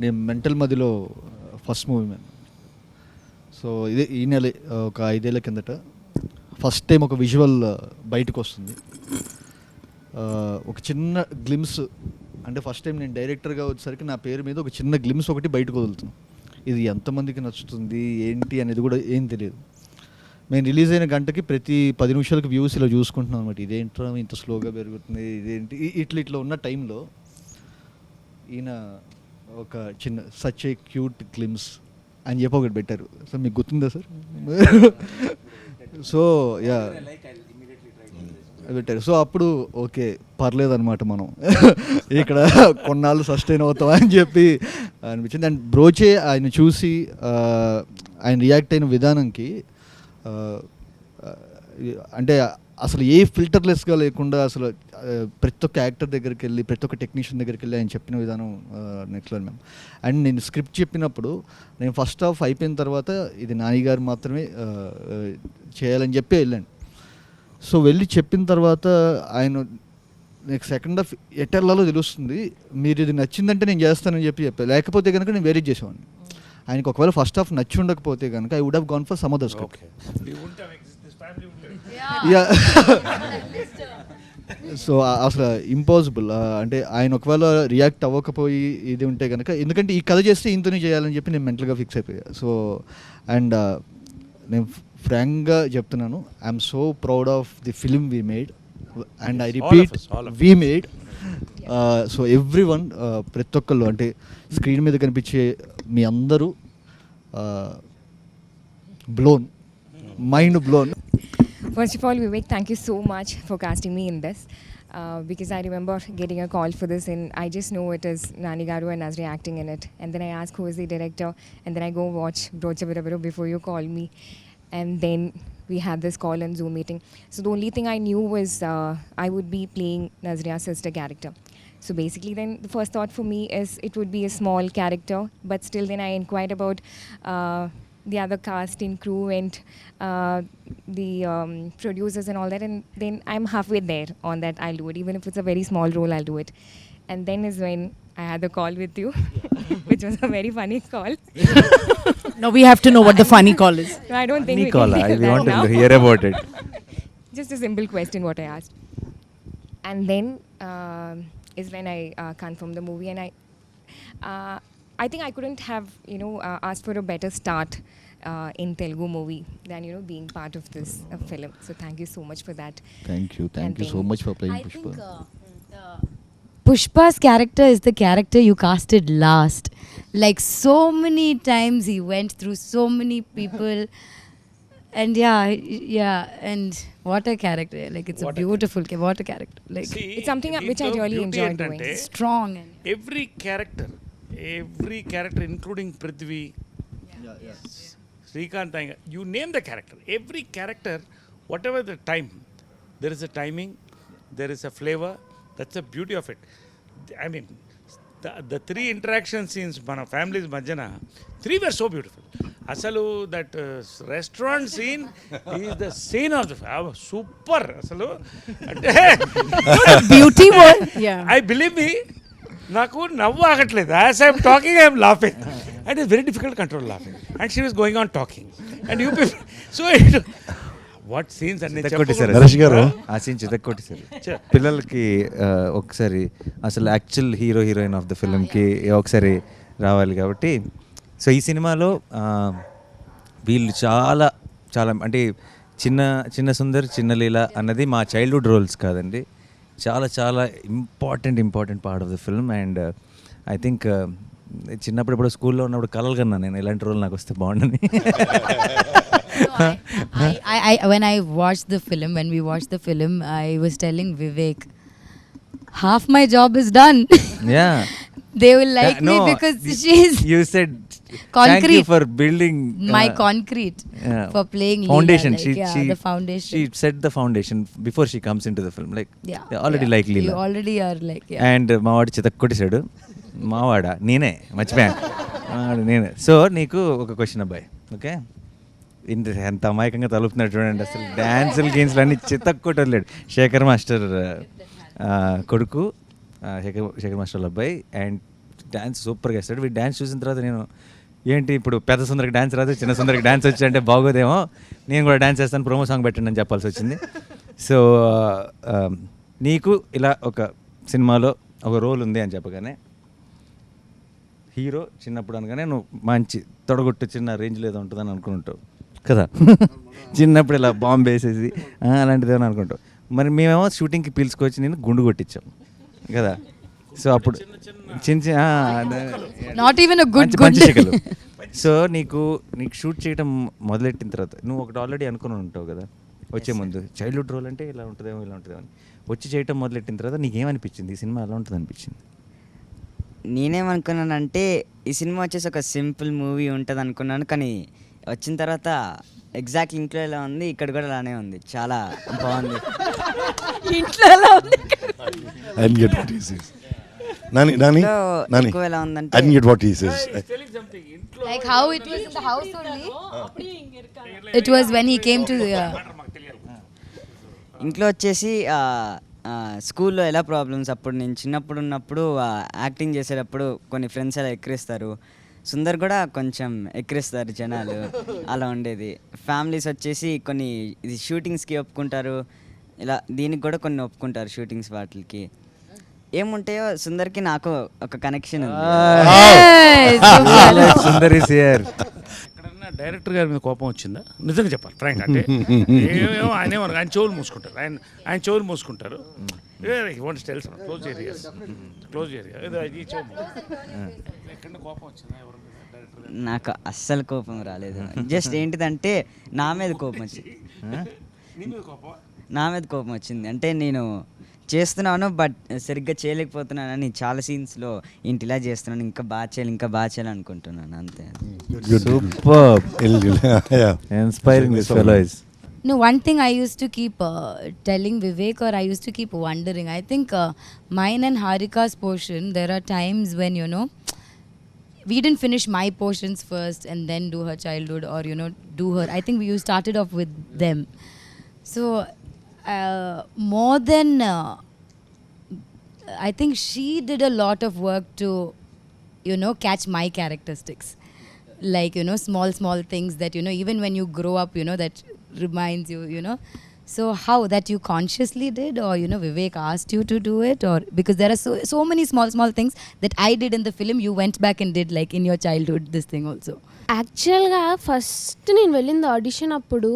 నేను మెంటల్ మదిలో ఫస్ట్ మూవీ మ్యాన్. సో ఇదే ఈ నెల ఒక 5 ఏళ్ళ కిందట ఫస్ట్ టైం ఒక విజువల్ బయటకు వస్తుంది. ఒక చిన్న గ్లిమ్స్, అంటే ఫస్ట్ టైం నేను డైరెక్టర్గా వచ్చేసరికి నా పేరు మీద ఒక చిన్న గ్లిమ్స్ ఒకటి బయటకు వదులుతున్నాను. ఇది ఎంతమందికి నచ్చుతుంది ఏంటి అనేది కూడా ఏం తెలియదు. మేము రిలీజ్ అయిన గంటకి ప్రతి 10 నిమిషాలకు వ్యూస్ ఇలా చూసుకుంటున్నాం అనమాట. ఇదేంట్రా ఇంత స్లోగా పెరుగుతుంది, ఇదేంటి ఇట్లా ఉన్న టైంలో ఈయన ఒక చిన్న సచ్ ఏ క్యూట్ గ్లిమ్స్ అని చెప్పి ఒకటి పెట్టారు. సో మీకు గుర్తుందా సార్? సో యా పెట్టారు. సో అప్పుడు ఓకే పర్లేదన్నమాట, మనం ఇక్కడ కొన్నాళ్ళు సస్టైన్ అవుతాం అని చెప్పి అనిపించింది. అండ్ బ్రోచే ఆయన చూసి ఆయన రియాక్ట్ అయిన విధానంకి, అంటే అసలు ఏ ఫిల్టర్లెస్గా లేకుండా అసలు ప్రతి ఒక్క యాక్టర్ దగ్గరికి వెళ్ళి ప్రతి ఒక్క టెక్నీషియన్ దగ్గరికి వెళ్ళి ఆయన చెప్పిన విధానం నెక్స్ట్ లెవెల్ మ్యామ్. అండ్ నేను స్క్రిప్ట్ చెప్పినప్పుడు నేను ఫస్ట్ హాఫ్ అయిపోయిన తర్వాత ఇది నాని గారు మాత్రమే చేయాలని చెప్పి వెళ్ళాను. సో వెళ్ళి చెప్పిన తర్వాత ఆయన నెక్స్ట్ సెకండ్ హాఫ్ ఎటర్లలో తెలుస్తుంది, మీరు ఇది నచ్చిందంటే నేను చేస్తానని చెప్పాను, లేకపోతే కనుక నేను వేరే చేసేవాడిని. ఆయనకు ఒకవేళ ఫస్ట్ హాఫ్ నచ్చి ఉండకపోతే కనుక I would have gone for some other script. So అసలు ఇంపాసిబుల్. అంటే ఆయన ఒకవేళ రియాక్ట్ అవ్వకపోయి ఇది ఉంటే కనుక, ఎందుకంటే ఈ కథ చేస్తే ఇంతనే చేయాలని చెప్పి నేను మెంటల్గా ఫిక్స్ అయిపోయా. సో అండ్ నేను ఫ్రాంక్గా చెప్తున్నాను, I'm so proud of the film we made and I repeat we made. So every one, ప్రతి ఒక్కళ్ళు, అంటే స్క్రీన్ మీద కనిపించే మీ అందరూ blown, mind blown. First of all, Vivek, thank you so much for casting me in this. Because I remember getting a call for this, and I just know it is Nani Garu and Nazriya acting in it. And then I ask who is the director, and then I go watch Brocha Virabiro before you call me. And then we had this call and Zoom meeting. So the only thing I knew was I would be playing Nazriya's sister character. So basically then the first thought for me is it would be a small character, but still then I inquired about the other cast and crew and the producers and all that, and then I'm halfway there on that. I'll do it, even if it's a very small role, I'll do it. And then is when I had the call with you, which was a very funny call. No, we have to know what the funny call is. No, I don't think Funny we call, can I do want that now. to hear about it. Just a simple question what I asked. And then is when I confirmed the movie, and I think I couldn't have asked for a better start in Telugu movie than being part of this film. So thank you so much for that. Thank you so much for playing I Pushpa. think Pushpa's character is the character you casted last. Like so many times he went through so many people, and yeah, and What a character. Like, it's a beautiful, what a character. Like, It's something which I really enjoy doing. strong. And every character, including Prithvi, Srikanth, you name the character. Every character, whatever the time, there is a timing, there is a flavor. That's the beauty of it. I mean, the three interaction scenes, మన families మధ్యన, three were so beautiful. అసలు that restaurant scene is the scene of the super. అసలు అంటే Beauty was, yeah. I believe me, నాకు నవ్వు ఆగట్లేదు. As I'm talking I'm laughing and it's very difficult control laughing and she was going on talking and you so what scenes అన్ని కొట్టేశారు నరేష్ గారు. ఆ సీన్ చితక్కొట్టేశారు పిల్లలకి. ఒకసారి అసలు యాక్చువల్ హీరోయిన్ ఆఫ్ ద ఫిల్మ్కి ఒకసారి రావాలి కాబట్టి. సో ఈ సినిమాలో వీళ్ళు చాలా చాలా అంటే చిన్న సుందర్ చిన్న లీల అన్నది మా చైల్డ్హుడ్ రోల్స్ కాదండి, చాలా చాలా important part of the film. And I think చిన్నప్పుడు ఇప్పుడు స్కూల్లో ఉన్నప్పుడు కలలు కన్నా నేను ఇలాంటి రోల్ నాకు వస్తే బాగుండని. when we watched the film, I was telling Vivek, half my job is done. Yeah. They will like me because she's You said thank you concrete for building my concrete for playing foundation. Leela, like, the foundation. She set the foundation before she comes into the film. Like, Yeah, they already like You Leela. already are like, yeah. And మావాడు చితక్కొట్టేశాడు. మావాడా నేనే మర్చిపోయాను. మావాడు నేనే. సో నీకు ఒక క్వశ్చన్ అబ్బాయి, ఓకే? ఎంత అమాయకంగా తలుపుతున్నాడు చూడండి. అసలు డ్యాన్సులు గేమ్స్లు అన్నీ చితక్కొట్టి వదిలేడు. శేఖర్ మాస్టర్ కొడుకు, శేఖర్ మాస్టర్ అబ్బాయి. అండ్ డ్యాన్స్ సూపర్గా వేస్తాడు. వీడు డ్యాన్స్ చూసిన తర్వాత నేను ఏంటి ఇప్పుడు పెద్ద సుందరికి డ్యాన్స్ రాదు, చిన్న సుందరికి డ్యాన్స్ వచ్చి అంటే బాగోదేమో, నేను కూడా డ్యాన్స్ చేస్తాను, ప్రోమో సాంగ్ పెట్టండి అని చెప్పాల్సి వచ్చింది. సో నీకు ఇలా ఒక సినిమాలో ఒక రోల్ ఉంది అని చెప్పగానే, హీరో చిన్నప్పుడు అనగానే నువ్వు మంచి తొడగొట్టు చిన్న రేంజ్లో ఏదో ఉంటుందని అనుకుంటావు కదా. చిన్నప్పుడు ఇలా బాంబు వేసేసి అలాంటిది ఏమో అనుకుంటావు. మరి మేమేమో షూటింగ్కి పిలుచుకొచ్చి నేను గుండు కొట్టించాం కదా. సో అప్పుడు చిన్న Not even a good పంచశకలు. సో నీకు షూట్ చేయడం మొదలెట్టిన తర్వాత నువ్వు ఒకటి ఆల్రెడీ అనుకుని ఉంటావు కదా వచ్చే ముందు, చైల్డ్హుడ్ రోల్ అంటే ఇలా ఉంటుందేమో ఇలా ఉంటుందేమో అని. వచ్చి చేయటం మొదలెట్టిన తర్వాత నీకేమనిపించింది ఈ సినిమా ఎలా ఉంటుంది అనిపించింది? నేనేమనుకున్నానంటే ఈ సినిమా వచ్చేసి ఒక సింపుల్ మూవీ ఉంటుంది అనుకున్నాను, కానీ వచ్చిన తర్వాత ఎగ్జాక్ట్ ఇంట్లో ఎలా ఉంది ఇక్కడ కూడా అలానే ఉంది, చాలా బాగుంది. ఇంట్లో ఎలా ఉంది? Nani, ఎక్కువ ఎలా ఉందంటే I didn't get what he says. Like how it was in the house only. It was when he came to ఇంట్లో వచ్చేసి స్కూల్లో ఎలా ప్రాబ్లమ్స్, అప్పుడు నేను చిన్నప్పుడు ఉన్నప్పుడు యాక్టింగ్ చేసేటప్పుడు కొన్ని ఫ్రెండ్స్ అలా ఎక్కిరిస్తారు, సుందర్ కూడా కొంచెం ఎక్కిరిస్తారు జనాలు, అలా ఉండేది. ఫ్యామిలీస్ వచ్చేసి కొన్ని ఇది షూటింగ్స్కి ఒప్పుకుంటారు, ఇలా దీనికి కూడా కొన్ని ఒప్పుకుంటారు షూటింగ్స్ వాటికి. ఏముంటాయో సుందర్కి నాకు ఒక కనెక్షన్ ఉంది. Sundar is here. ఎక్కడన్నా డైరెక్టర్ గారి మీద కోపం వచ్చిందా? నిజంగా చెప్పాలి ఫ్రాంక్. అంటే ఏమో ఆయన చెవులు మూసుకుంటారు, ఆయన చెవులు మూసుకుంటారు. క్లోజ్ ఏరియా ఎక్కడ కోపం వచ్చిందా ఎవరి మీద డైరెక్టర్ గారు? నాకు అస్సలు కోపం రాలేదు. జస్ట్ ఏంటిదంటే నా మీద కోపం వచ్చింది. నా మీద కోపం వచ్చింది అంటే నేను చేస్తున్నాను బట్ సరిగ్గా చేయలేకపోతున్నానని చాలా సీన్స్లో ఇంటి ఇలా చేస్తున్నాను, ఇంకా బాగా చేయాలి అనుకుంటున్నాను, అంతే. Superb. Inspiring this fellow is. No, one thing I used to keep telling Vivek, or I used to keep wondering, I think mine and Harika's portion, there are times when, you know, we didn't finish my portions first and then do her childhood, or, you know, do her. I think we started off with them. So, more than, I think she did a lot of work to, you know, catch my characteristics. Like, you know, small things that, you know, even when you grow up, you know, that reminds you, you know. So how that you consciously did, or, you know, Vivek asked you to do it, or because there are so many small things that I did in the film, you went back and did like in your childhood this thing also. యాక్చువల్గా ఫస్ట్ నేను వెళ్ళింది ఆడిషన్ అప్పుడు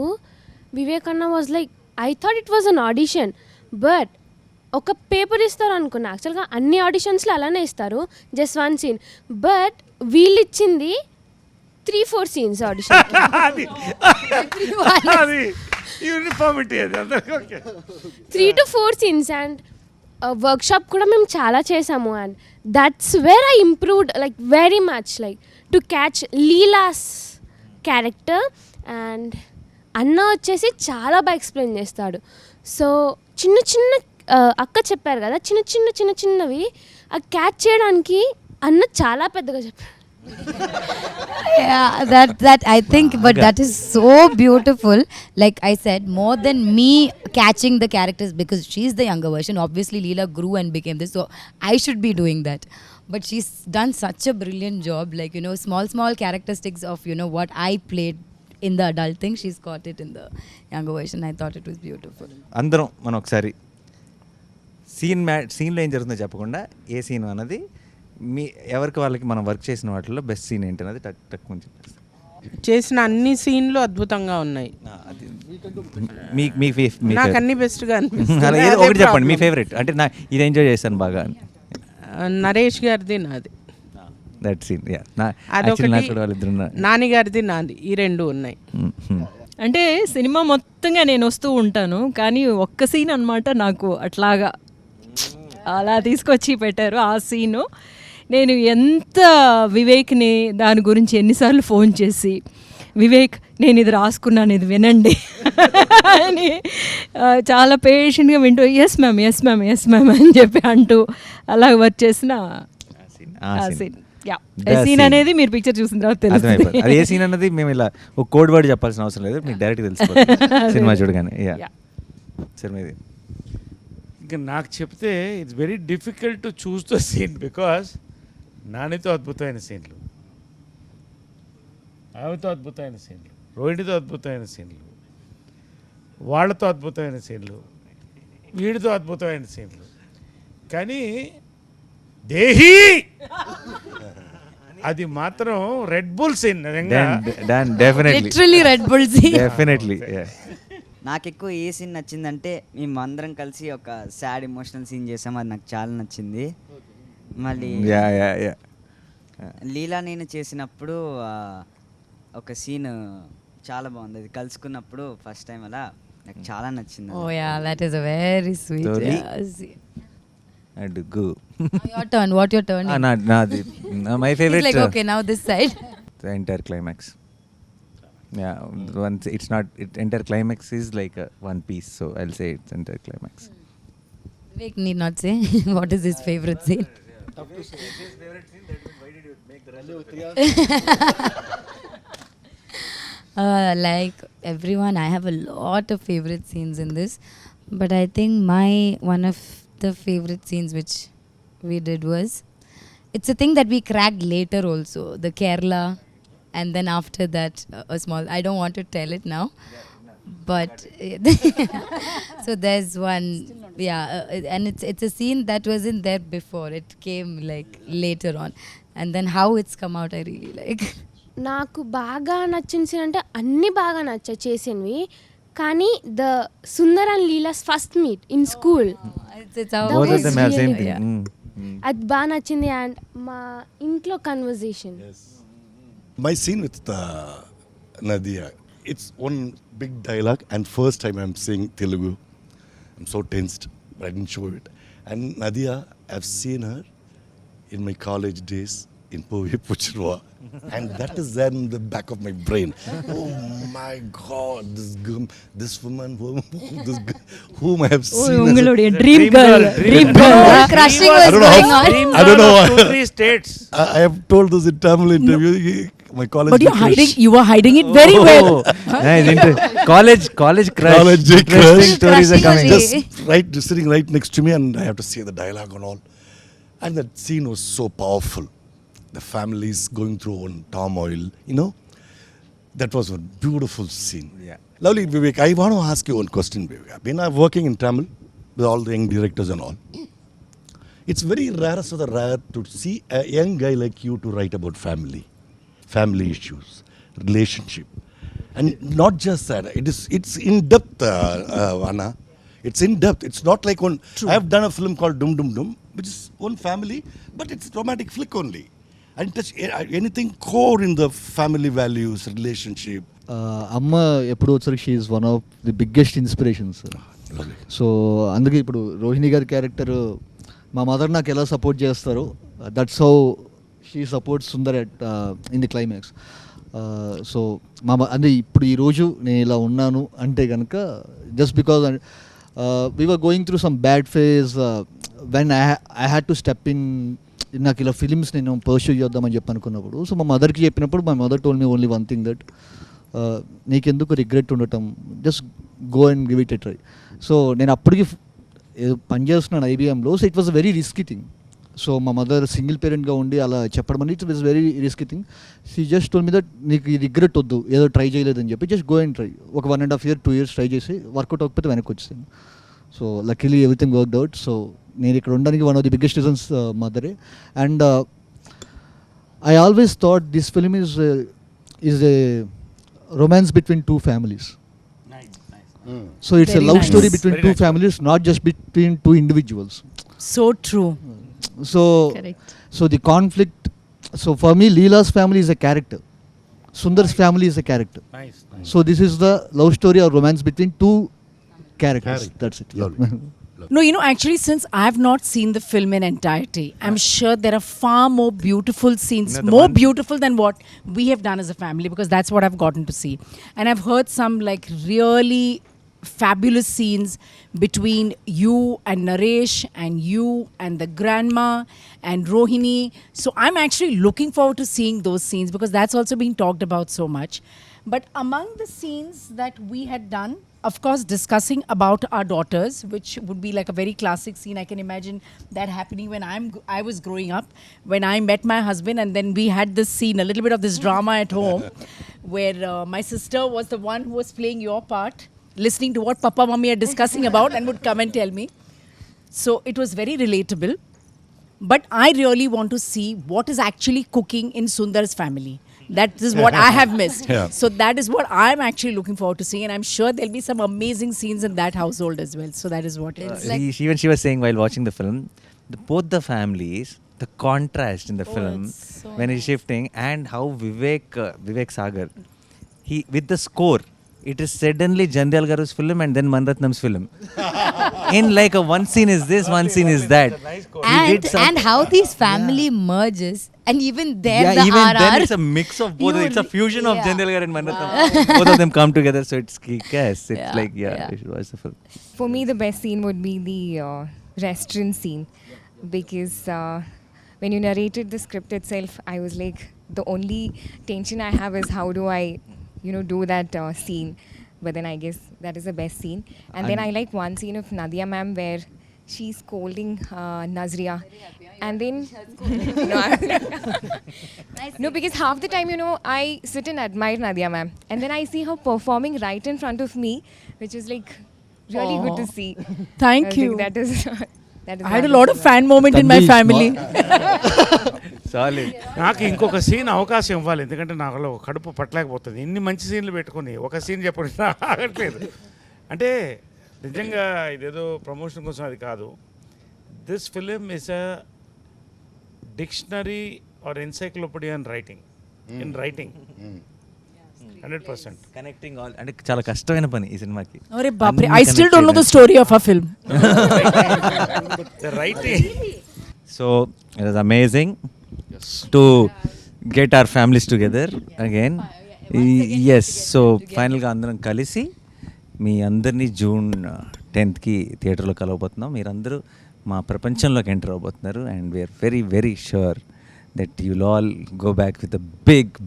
వివేక్ అన్న was like, I thought it was an audition, but ఒక పేపర్ ఇస్తారు అనుకున్నా. యాక్చువల్గా అన్ని ఆడిషన్స్లో అలానే ఇస్తారు, జస్ట్ 1 సీన్, బట్ వీళ్ళు ఇచ్చింది 3-4 సీన్స్ ఆడిషన్. యూనిఫార్మిటీ అది అందరికీ okay. 3 to 4 scenes and workshop కూడా మేము చాలా చేసాము and that's where I improved like very much like to catch Leela's character. And అన్న వచ్చేసి చాలా బాగా ఎక్స్ప్లెయిన్ చేస్తాడు. సో చిన్న చిన్న అక్క చెప్పారు కదా, చిన్న చిన్నవి ఆ క్యాచ్ చేయడానికి అన్న చాలా పెద్దగా చెప్పారు. Yeah, that I think, but that is so beautiful. Like I said, more than me catching the characters, because she's the younger version. Obviously Leela grew and became this, so I should be doing that, but she's done such a brilliant job. Like, you know, small characteristics of, you know, what I played in the adult thing, she's got it in the younger version. I thought it was beautiful. అందరం మనం ఒకసారి సీన్లో ఏం జరుగుతుందో చెప్పకుండా ఏ సీన్ అన్నది మీ ఎవరికి వాళ్ళకి మనం వర్క్ చేసిన వాటిలో బెస్ట్ సీన్ ఏంటి అన్నది టక్ టక్ అని చెప్పేసి. చేసిన అన్ని సీన్లు అద్భుతంగా ఉన్నాయి. నాకు అన్ని బెస్ట్గా అనిపిస్తుంది. అలా ఏదో ఒకటి చెప్పండి మీ ఫేవరెట్, అంటే నా ఇది ఎంజాయ్ చేశాను బాగా అని. నరేష్ గారిది నాది, దట్ సీన్. అదొకటి, నాని గారిది నాది, ఈ రెండు ఉన్నాయి. అంటే సినిమా మొత్తంగా నేను వస్తూ ఉంటాను, కానీ ఒక్క సీన్ అనమాట నాకు అట్లాగా అలా తీసుకొచ్చి పెట్టారు. ఆ సీను నేను ఎంత వివేక్ని దాని గురించి ఎన్నిసార్లు ఫోన్ చేసి, వివేక్ నేను ఇది రాసుకున్నాను, ఇది వినండి అని చాలా పేషెంట్గా వింటూ ఎస్ మ్యామ్ అని చెప్పి అంటూ అలా వర్క్ చేసిన ఆ సీన్. సీన్ అనేది మీరు పిక్చర్ చూసిన తర్వాత తెలుస్తుంది. అది ఏ సీన్ అన్నది మేము ఇలా ఒక కోడ్ వర్డ్ చెప్పాల్సిన అవసరం లేదు, మీకు డైరెక్ట్ తెలిసిపోతుంది సినిమా చూడగానే. సినిమా ఇది ఇంకా నాకు చెప్తే it's very difficult to choose the scene, because నానితో అద్భుతమైన సీన్లు, ఆమెతో అద్భుతమైన సీన్లు, రోహిణితో అద్భుతమైన సీన్లు, వాళ్ళతో అద్భుతమైన సీన్లు, వీడితో అద్భుతమైన సీన్లు, కానీ దేహి అది మాత్రం Red Bull scene. Literally Red Bull scene. Definitely. నాకు ఎక్కువ ఏ సీన్ నచ్చిందంటే మేము అందరం కలిసి ఒక సాడ్ ఎమోషనల్ సీన్ చేసాం, అది నాకు చాలా నచ్చింది. మళ్ళీ లీలా నేను చేసినప్పుడు ఒక సీన్ చాలా బాగుంది, అది కలుసుకున్నప్పుడు ఫస్ట్ టైం అలా నాకు చాలా నచ్చింది. Oh yeah, that is a very sweet. అడుగు. Your turn. What your turn? నాది my favourite. Like okay, now this side. The entire climax. Yeah, once it's not, entire climax is like one piece, so I'll say it's entire climax. Vivek need not say what is his favorite scene. Like everyone, I have a lot of favorite scenes in this, but I think one of the favorite scenes which we did was, it's a thing that we cracked later also, the Kerala. And then after that, a small, I don't want to tell it now, but so there's one, and it's a scene that wasn't there before. It came like later on, and then how it's come out, I really like. నాకు బాగా నచ్చిన సీన్ అంటే అన్నీ బాగా నచ్చాయి చేసినవి, కానీ the Sundar and Leela's first meet in school అది బాగా నచ్చింది. అండ్ మా ఇంట్లో conversation. My scene with Nadia, it's one big dialogue, and first time I'm saying Telugu. I'm so tensed, but I didn't show it. And Nadia, I've seen her in my college days in Povi Puchirwa, and that is there in the back of my brain. Oh my God, this woman, whom I have seen. Dream girl. Crushing was going on. I don't know. 3 states. I have told this in Tamil interview. My college. But you were hiding it very well. Nice. College crush. College Interesting crush. stories are coming. Just sitting right next to me, and I have to say the dialogue and all. And that scene was so powerful. The family is going through one turmoil, you know. That was a beautiful scene. Yeah. Lovely, Vivek. I want to ask you one question, Vivek. I've been working in Tamil with all the young directors and all. It's very rare to see a young guy like you to write about family issues, relationship, and not just that. It's in depth, Anna. It's in depth. It's not like one. True. I have done a film called Dum Dum Dum, which is one family, but it's a romantic flick only. And touch anything core in the family values, relationship, అమ్మ ఎప్పుడు వచ్చరికి she is one of the biggest inspirations. So అందుకే ఇప్పుడు రోహిణి గారి క్యారెక్టర్ మా మదర్ నాకు ఎలా సపోర్ట్ చేస్తారో that's how she supports Sundar at in the climax. So అంటే ఇప్పుడు ఈరోజు నేను ఇలా ఉన్నాను అంటే కనుక just because we were going through some bad phase when I had to step in. నాకు ఇలా ఫిలిమ్స్ నేను పర్స్యూ చేద్దామని చెప్పి అనుకున్నప్పుడు, సో మా మదర్కి చెప్పినప్పుడు my mother told me only one thing that నీకెందుకు రిగ్రెట్ ఉండటం, just go and give it a try. So నేను అప్పటికి పనిచేస్తున్నాను ఐబీఎంలో. So it was a very risky thing. So మా మదర్ సింగిల్ పేరెంట్గా ఉండి అలా చెప్పడం అనేది it was very risky thing. She just told me that నీకు ఈ రిగ్రెట్ వద్దు, ఏదో ట్రై చేయలేదని చెప్పి జస్ట్ గో అండ్ ట్రై. ఒక 1.5 year 2 years ట్రై చేసి వర్కౌట్ అవ్వకపోతే వెనక్కి వచ్చేసాను. So luckily everything worked out. So నేను ఇక్కడ ఉండడానికి one of the biggest reasons మదరే. And I always thought this film is a romance between two families. So it's Very a love nice. story between Very two nice. families, not just between two individuals. So true. So Correct. so the conflict, so for me Leela's family is a character, Sundar's family is a character. Nice. So this is the love story or romance between two characters. That's it. Lovely. No, you know, actually, since I have not seen the film in entirety, I'm sure there are far more beautiful scenes, You know, the more one- beautiful than what we have done as a family, because that's what I've gotten to see. And I've heard some like really fabulous scenes between you and Naresh and you and the grandma and Rohini. So I'm actually looking forward to seeing those scenes because that's also being talked about so much. But among the scenes that we had done, of course, discussing about our daughters, which would be like a very classic scene. I can imagine that happening when I was growing up, when I met my husband, and then we had this scene, a little bit of this drama at home, where my sister was the one who was playing your part, listening to what Papa Mummy are discussing about, and would come and tell me. So it was very relatable. But I really want to see what is actually cooking in Sundar's family. That is what I have missed. Yeah. So that is what I'm actually looking forward to seeing, and I'm sure there'll be some amazing scenes in that household as well. So that is what it is. She was saying while watching the film, both the families, the contrast in the film it's so when he's shifting, and how Vivek Sagar, he with the score, it is suddenly Jandal Garu's film and then Manratnam's film. In like a one scene is this, one scene is that. He did some- And how this family merges, and even there yeah, the even RR. then it's a mix of both. It's a fusion of Yeah. Jandal Gar and Manratnam. Both of them come together, so it's kick-ass. It's Yeah, like yeah. you should watch the film. For me, the best scene would be the restaurant scene because when you narrated the script itself, I was like, the only tension I have is how do I, do that scene. But then I guess that is the best scene. And then I like one scene of Nadia ma'am where she's scolding Nazriya. And then, no, because half the time, I sit and admire Nadia ma'am. And then I see her performing right in front of me, which is like really good to see. Thank I was you. like, that is I had a lot of fan moment in my Tanvi is family. Solid. నాకు ఇంకొక సీన్ అవకాశం ఇవ్వాలి, ఎందుకంటే నాకు కడుపు పట్టలేకపోతుంది. ఇన్ని మంచి సీన్లు పెట్టుకుని ఒక సీన్ చెప్పడం ఆగట్లేదు. అంటే నిజంగా ఇదేదో ప్రమోషన్ కోసం అది కాదు. This film is a dictionary or encyclopedia in writing. 100%. Connecting all, అంటే చాలా కష్టమైన పని ఈ సినిమాకి. Arey bapre, I still don't know the story of our film. The writing. So it was amazing to get our families together again. Yes, so ఫైనల్గా అందరం కలిసి మీ అందరినీ June 10th థియేటర్లో కలవబోతున్నాం. మీరందరూ మా ప్రపంచంలోకి ఎంటర్ అవబోతున్నారు. And we're very very sure that you'll all go back with a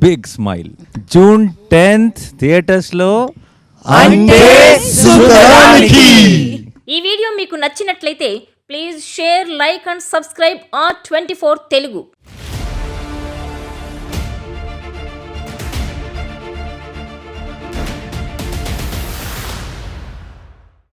big smile. June 10th థియేటర్స్లో Ante Sundharaniki. ఈ వీడియో మీకు నచ్చినట్లయితే please share, like and subscribe R24 Telugu.